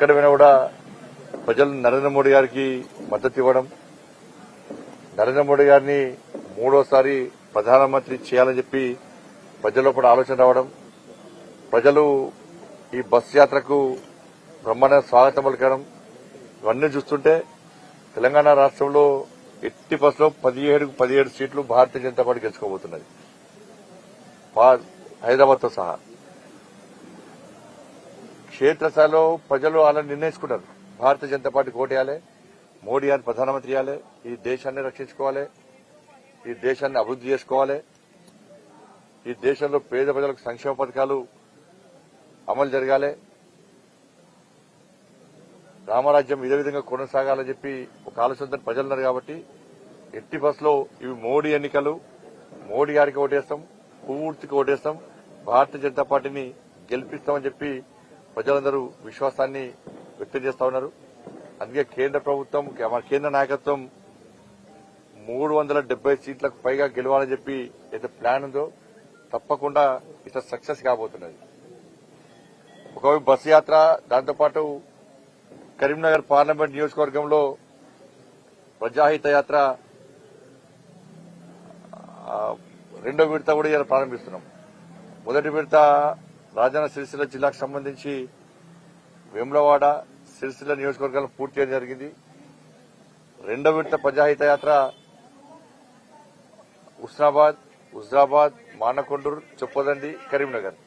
ఎక్కడ పోయినా కూడా ప్రజలు నరేంద్ర మోడీ గారికి మద్దతు ఇవ్వడం, నరేంద్ర మోడీ గారిని మూడోసారి ప్రధానమంత్రి చేయాలని చెప్పి ప్రజల్లో కూడా ఆలోచన రావడం, ప్రజలు ఈ బస్ యాత్రకు బ్రహ్మాండ స్వాగతం పలకడం, ఇవన్నీ చూస్తుంటే తెలంగాణ రాష్ట్రంలో ఎట్టి బస్సులో 17 సీట్లు భారతీయ జనతా పార్టీ గెలుచుకోబోతున్నది, హైదరాబాద్తో సహా. క్షేత్రస్థాయిలో ప్రజలు అలా నిర్ణయించుకున్నారు, భారతీయ జనతా పార్టీకి ఓటేయాలి, మోడీ గారిని ప్రధానమంత్రి చేయాలి, ఈ దేశాన్ని రక్షించుకోవాలి, ఈ దేశాన్ని అభివృద్ది చేసుకోవాలి, ఈ దేశంలో పేద ప్రజలకు సంక్షేమ పథకాలు అమలు జరగాలి, రామరాజ్యం ఇదే విధంగా కొనసాగాలని చెప్పి ఒక ఆలోచనతో ప్రజలున్నారు. కాబట్టి ఎట్టి బస్సులో ఇవి మోడీ ఎన్నికలు, మోడీ గారికి ఓటేస్తాం, పూర్తిగా ఓటేస్తాం, భారతీయ జనతా పార్టీని గెలిపిస్తామని చెప్పి ప్రజలందరూ విశ్వాసాన్ని వ్యక్తం చేస్తా ఉన్నారు. అందుకే కేంద్ర ప్రభుత్వం, మన కేంద్ర నాయకత్వం 370 సీట్లకు పైగా గెలవాలని చెప్పి ఏదైతే ప్లాన్ ఉందో తప్పకుండా ఇట్లా సక్సెస్ కాబోతున్నది. ఒకవైపు బస్సు యాత్ర, దాంతోపాటు కరీంనగర్ పార్లమెంట్ నియోజకవర్గంలో ప్రజాహిత యాత్ర రెండో విడత కూడా ఇలా ప్రారంభిస్తున్నాం. మొదటి విడత రాజన్న సిరిసిల్ల జిల్లాకు సంబంధించి వేములవాడ, సిరిసిల్ల నియోజకవర్గాలు పూర్తి చేయడం జరిగింది. రెండో విడత ప్రజాహిత యాత్ర హుస్నాబాద్, హుజరాబాద్, మానకొండూరు, చొప్పదండి, కరీంనగర్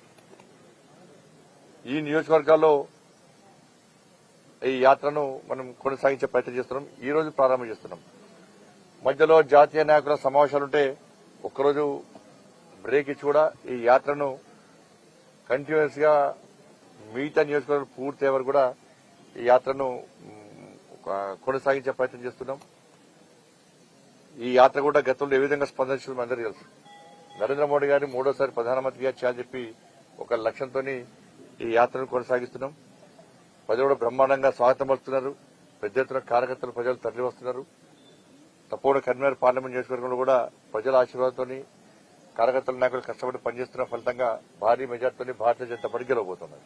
ఈ నియోజకవర్గాల్లో ఈ యాత్రను మనం కొనసాగించే ప్రయత్నం చేస్తున్నాం. ఈ రోజు ప్రారంభం చేస్తున్నాం. మధ్యలో జాతీయ నాయకుల సమావేశాలుంటే ఒక్కరోజు బ్రేక్ ఇచ్చి కూడా ఈ యాత్రను కంటిన్యూస్ గా మిగతా నియోజకవర్గాలు పూర్తి వరకు కూడా ఈ యాత్రను కొనసాగించే ప్రయత్నం చేస్తున్నాం. ఈ యాత్ర కూడా గతంలో ఏ విధంగా స్పందించడం అందరికీ తెలుసు. నరేంద్ర మోడీ గారిని మూడోసారి ప్రధానమంత్రిగా చేయాలని చెప్పి ఒక లక్ష్యంతో ఈ యాత్రను కొనసాగిస్తున్నాం. ప్రజలు కూడా బ్రహ్మాండంగా స్వాగతం పలుకుతున్నారు. పెద్ద ఎత్తున కార్యకర్తలు ప్రజలు తరలి వస్తున్నారు. తప్పకుండా కరీంనగర్ పార్లమెంట్ నియోజకవర్గంలో కూడా ప్రజల ఆశీర్వాదంతో కార్యకర్తల నాయకులు కష్టపడి పనిచేస్తున్న ఫలితంగా భారీ మెజార్టీతో భారతీయ జనతా పార్టీ గెలవబోతున్నారు.